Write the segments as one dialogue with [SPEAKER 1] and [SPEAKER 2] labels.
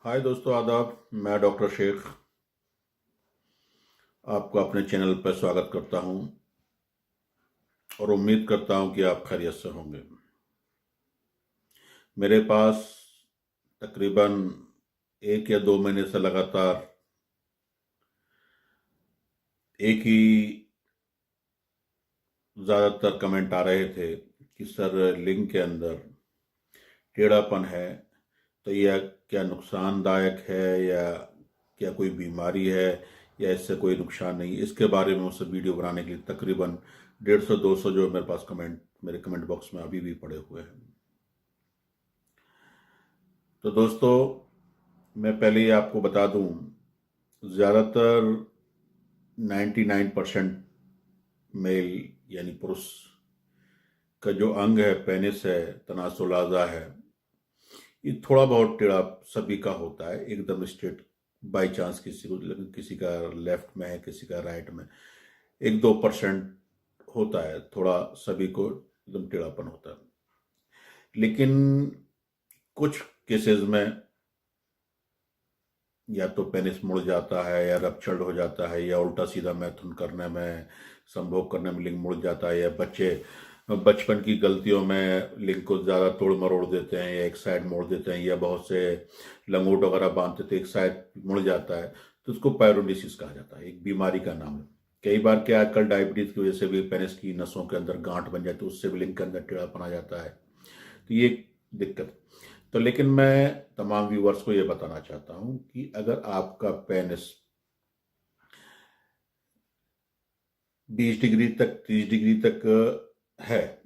[SPEAKER 1] हाय दोस्तों, आदाब। मैं डॉक्टर शेख आपको अपने चैनल पर स्वागत करता हूं और उम्मीद करता हूं कि आप खैरियत से होंगे। मेरे पास तकरीबन 1 या 2 महीने से लगातार एक ही ज़्यादातर कमेंट आ रहे थे कि सर, लिंग के अंदर टेढ़ापन है, तो यह क्या नुकसानदायक है या क्या कोई बीमारी है या इससे कोई नुकसान नहीं। इसके बारे में मुझसे वीडियो बनाने के लिए तकरीबन 150-200 जो मेरे पास कमेंट मेरे कमेंट बॉक्स में अभी भी पड़े हुए हैं। तो दोस्तों, मैं पहले ही आपको बता दूं, ज़्यादातर 99% मेल यानी पुरुष का जो अंग है, पेनिस है, तनासुल आज़ा है, ये थोड़ा बहुत टेढ़ा सभी का होता है, एकदम स्ट्रेट बाई चांस किसी का लेफ्ट में है, किसी का राइट में 1-2% होता है, थोड़ा सभी को एकदम टेढ़ापन होता है। लेकिन कुछ केसेस में या तो पेनिस मुड़ जाता है या रप्चर्ड हो जाता है या उल्टा सीधा मैथुन करने में, संभोग करने में लिंग मुड़ जाता है, या बच्चे बचपन की गलतियों में लिंग को ज़्यादा तोड़ मरोड़ देते हैं या एक साइड मोड़ देते हैं, या बहुत से लंगोट वगैरह बांधते थे, एक साइड मुड़ जाता है, तो उसको पायरोडिसिस कहा जाता है, एक बीमारी का नाम है। कई बार क्या, आजकल डायबिटीज की वजह से भी पेनिस की नसों के अंदर गांठ बन जाती है, उससे भी लिंग के अंदर टेढ़ापन आ जाता है। तो ये दिक्कत। तो लेकिन मैं तमाम व्यूवर्स को ये बताना चाहता हूं कि अगर आपका पेनिस 20 डिग्री तक, 30 डिग्री तक है,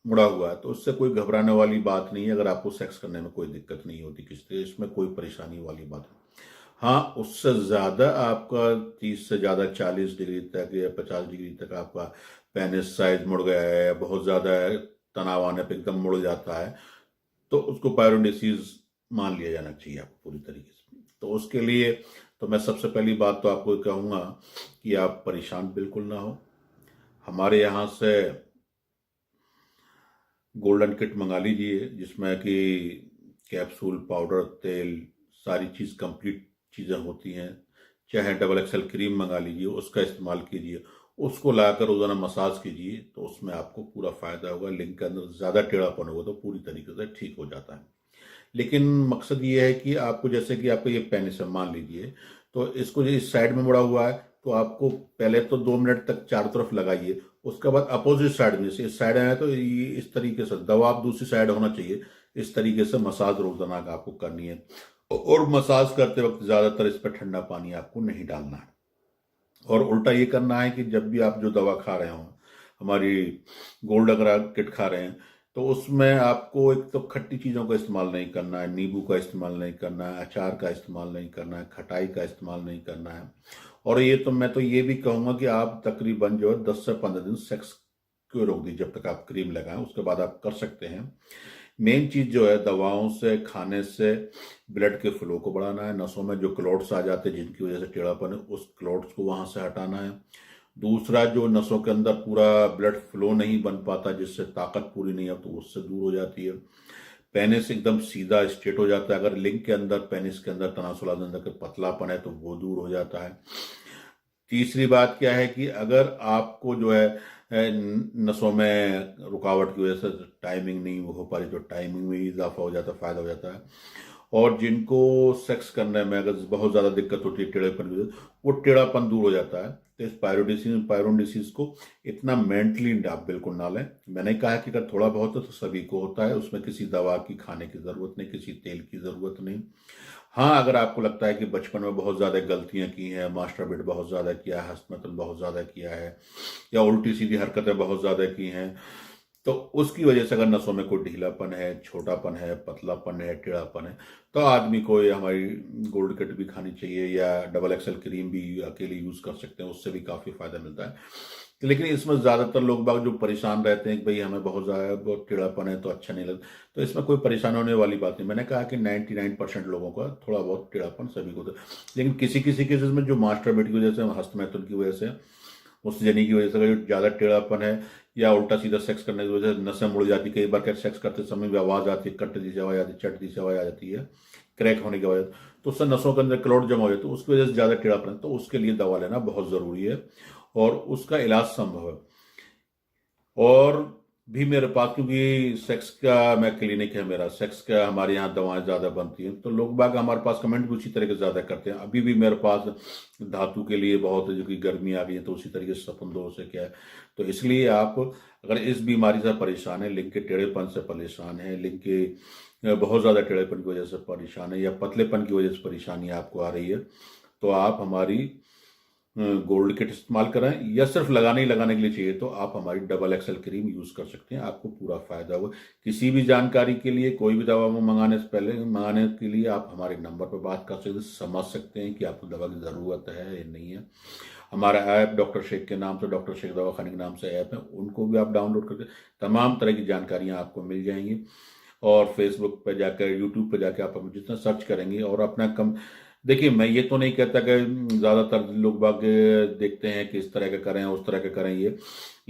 [SPEAKER 1] मुड़ा हुआ है, तो उससे कोई घबराने वाली बात नहीं है। अगर आपको सेक्स करने में कोई दिक्कत नहीं होती किसी तरह, इसमें कोई परेशानी वाली बात नहीं। हाँ, उससे ज़्यादा आपका 30 से ज़्यादा 40 डिग्री तक या 50 डिग्री तक आपका पेनिस साइज मुड़ गया है या बहुत ज़्यादा तनाव आने पर एकदम मुड़ जाता है, तो उसको पायरोडिसीज मान लिया जाना चाहिए आपको पूरी तरीके से। तो उसके लिए तो मैं सबसे पहली बात तो आपको कहूँगा कि आप परेशान बिल्कुल ना हो। हमारे यहाँ से गोल्डन किट मंगा लीजिए, जिसमें कि कैप्सूल, पाउडर, तेल, सारी चीज़ कंप्लीट चीज़ें होती हैं। चाहे डबल एक्सल क्रीम मंगा लीजिए, उसका इस्तेमाल कीजिए, उसको लाकर रोज़ाना मसाज कीजिए, तो उसमें आपको पूरा फ़ायदा होगा। लिंग के अंदर ज़्यादा टेढ़ापन होगा तो पूरी तरीके से ठीक हो जाता है। लेकिन मकसद ये है कि आपको, जैसे कि आपको ये पेनिस है मान लीजिए, तो इसको इस साइड में मुड़ा हुआ है, तो आपको पहले तो 2 मिनट तक चारों तरफ लगाइए। उसके बाद अपोजिट साइड में, जैसे इस साइड है तो ये इस तरीके से दवा आप दूसरी साइड होना चाहिए, इस तरीके से मसाज रोजाना आपको करनी है। और मसाज करते वक्त ज्यादातर इस पर ठंडा पानी आपको नहीं डालना है, और उल्टा ये करना है कि जब भी आप जो दवा खा रहे हो, हमारी गोल्ड अगर किट खा रहे हैं, तो उसमें आपको एक तो खट्टी चीज़ों का इस्तेमाल नहीं करना है, नींबू का इस्तेमाल नहीं करना है, अचार का इस्तेमाल नहीं करना है, खटाई का इस्तेमाल नहीं करना है। और ये तो मैं तो ये भी कहूँगा कि आप तकरीबन जो है 10 से 15 दिन सेक्स क्यों रोक दीजिए, जब तक आप क्रीम लगाएं, उसके बाद आप कर सकते हैं। मेन चीज़ जो है, दवाओं से, खाने से ब्लड के फ्लो को बढ़ाना है। नसों में जो क्लॉट्स आ जाते हैं जिनकी वजह से टेढ़ापन है, उस क्लॉट्स को वहाँ से हटाना है। दूसरा, जो नसों के अंदर पूरा ब्लड फ्लो नहीं बन पाता, जिससे ताकत पूरी नहीं है, तो उससे दूर हो जाती है। पेनिस एकदम सीधा स्ट्रेट हो जाता है। अगर लिंग के अंदर, पेनिस के अंदर तनासुल अंदर का पतलापन है तो वो दूर हो जाता है। तीसरी बात क्या है कि अगर आपको जो है नसों में रुकावट की वजह से टाइमिंग नहीं हो पा रही, तो टाइमिंग में इजाफा हो जाता है, फायदा हो जाता है। और जिनको सेक्स करने में अगर बहुत ज़्यादा दिक्कत होती है टेढ़ेपन की वजह से, वो टेढ़ापन दूर हो जाता है। तो इस पायरोडिसिस को इतना मेंटली आप बिल्कुल ना लें। मैंने कहा कि अगर थोड़ा बहुत है तो सभी को होता है, उसमें किसी दवा की खाने की ज़रूरत नहीं, किसी तेल की ज़रूरत नहीं। हाँ, अगर आपको लगता है कि बचपन में बहुत ज़्यादा गलतियां की हैं, मास्टरबेट बहुत ज़्यादा किया है, हस्तमैथुन बहुत ज़्यादा किया है, या उल्टी सीधी हरकतें बहुत ज़्यादा की हैं, तो उसकी वजह से अगर नसों में कोई ढीलापन है, छोटापन है, पतलापन है, टेढ़ापन है, तो आदमी को ये हमारी गोल्ड किट भी खानी चाहिए, या डबल एक्सल क्रीम भी अकेले यूज़ कर सकते हैं, उससे भी काफ़ी फायदा मिलता है। लेकिन इसमें ज़्यादातर लोग बाग जो परेशान रहते हैं कि भाई हमें बहुत ज़्यादा बहुत टेढ़ापन है तो अच्छा नहीं लगता, तो इसमें कोई परेशान होने वाली बात नहीं। मैंने कहा कि 99% लोगों का थोड़ा बहुत टेढ़ापन सभी को होता है। लेकिन किसी किसी केसेस में जो मास्टरबेट की वजह से, हस्तमैथुन की वजह से, उस जनी की वजह से अगर ज़्यादा टेढ़ापन है, या उल्टा सीधा सेक्स करने की वजह से नसें मुड़ जाती, कई बार क्या सेक्स करते समय भी आवाज़ आती है, कट दी से आवाज़ आती है, चट दी से आवाज़ आ जाती है, क्रैक होने की वजह से, तो उससे नसों के अंदर क्लॉट जमा हो जाए, तो उसकी वजह से ज़्यादा टेढ़ापन, तो उसके लिए दवा लेना बहुत ज़रूरी है और उसका इलाज संभव है। और भी मेरे पास, क्योंकि सेक्स का मैं क्लिनिक है मेरा, सेक्स का हमारे यहाँ दवाएं ज़्यादा बनती हैं, तो लोग बाग हमारे पास कमेंट भी उसी तरह के ज़्यादा करते हैं। अभी भी मेरे पास धातु के लिए बहुत है, जो कि गर्मी आ गई है, तो उसी तरीके से सपंदों से क्या है, तो इसलिए आप अगर इस बीमारी से परेशान है, लिंग के टेढ़ेपन से परेशान है, लिंग के बहुत ज़्यादा टेढ़ेपन की वजह से परेशान है, या पतलेपन की वजह से परेशानी आपको आ रही है, तो आप हमारी गोल्ड किट इस्तेमाल कराएं, या सिर्फ लगाने ही लगाने के लिए चाहिए तो आप हमारी डबल एक्सेल क्रीम यूज कर सकते हैं, आपको पूरा फायदा होगा। किसी भी जानकारी के लिए, कोई भी दवा मंगाने से पहले, मंगाने के लिए आप हमारे नंबर पर बात कर सकते हैं, समझ सकते हैं कि आपको दवा की ज़रूरत है या नहीं है। हमारा ऐप डॉक्टर शेख के नाम से, डॉक्टर शेख दवाखाने के नाम से ऐप है, उनको भी आप डाउनलोड करके तमाम तरह की जानकारियाँ आपको मिल जाएंगी। और फेसबुक पर जाकर, यूट्यूब पर जाकर आप जितना सर्च करेंगे और अपना कम, देखिए मैं ये तो नहीं कहता कि ज़्यादातर लोग बाग देखते हैं कि इस तरह का करें उस तरह का करें ये,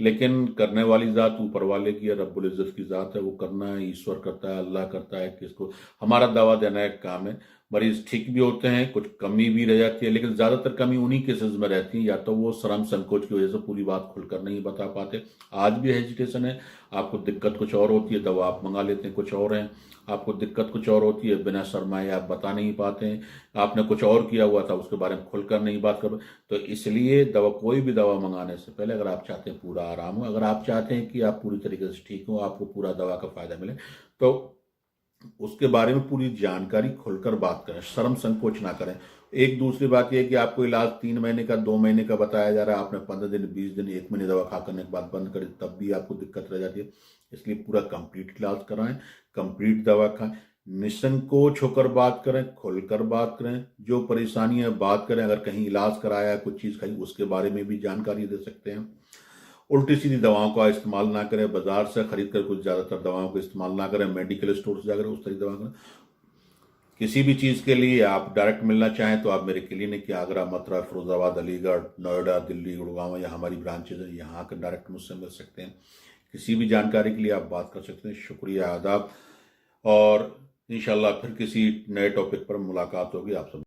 [SPEAKER 1] लेकिन करने वाली ज़ात ऊपर वाले की है, रब्बुल इज़्ज़त की ज़ात है, वो करना है, ईश्वर करता है, अल्लाह करता है, किसको हमारा दवा देना एक काम है। मरीज ठीक भी होते हैं, कुछ कमी भी रह जाती है, लेकिन ज़्यादातर कमी उन्हीं केसेस में रहती है, या तो वो शर्म संकोच की वजह से पूरी बात खुलकर नहीं बता पाते। आज भी हेजिटेशन है, आपको दिक्कत कुछ और होती है, दवा आप मंगा लेते हैं कुछ और है, आपको दिक्कत कुछ और होती है, बिना शर्माए आप बता नहीं पाते हैं, आपने कुछ और किया हुआ था उसके बारे में खुलकर नहीं बात कर, तो इसलिए दवा, कोई भी दवा मंगाने से पहले अगर आप चाहते हैं पूरा आराम हो, अगर आप चाहते हैं कि आप पूरी तरीके से ठीक हो, आपको पूरा दवा का फायदा मिले, तो उसके बारे में पूरी जानकारी खुलकर बात करें, शर्म संकोच ना करें। एक दूसरी बात यह है कि आपको इलाज 3 महीने का, 2 महीने का बताया जा रहा है, आपने 15 दिन, 20 दिन, 1 महीने दवा खा करने के बाद बंद करें, तब भी आपको दिक्कत रह जाती है। इसलिए पूरा कंप्लीट इलाज कराएं, कंप्लीट दवा खाएं, निसंकोच होकर बात करें, खुलकर बात करें, जो परेशानी है बात करें। अगर कहीं इलाज कराया है, कुछ चीज़ खाई, उसके बारे में भी जानकारी दे सकते हैं। उल्टी सीधी दवाओं का इस्तेमाल ना करें, बाजार से खरीद कर कुछ ज़्यादातर दवाओं का इस्तेमाल ना करें, मेडिकल स्टोर से जाकर उस तरह की दवा करें। किसी भी चीज़ के लिए आप डायरेक्ट मिलना चाहें तो आप मेरे क्लिनिक के आगरा, मथुरा, फिरोजाबाद, अलीगढ़, नोएडा, दिल्ली, गुड़गांव, या हमारी ब्रांचेज हैं, यहाँ आकर डायरेक्ट मुझसे मिल सकते हैं। किसी भी जानकारी के लिए आप बात कर सकते हैं। शुक्रिया, आदाब, और इंशाल्लाह फिर किसी नए टॉपिक पर मुलाकात होगी आप सब।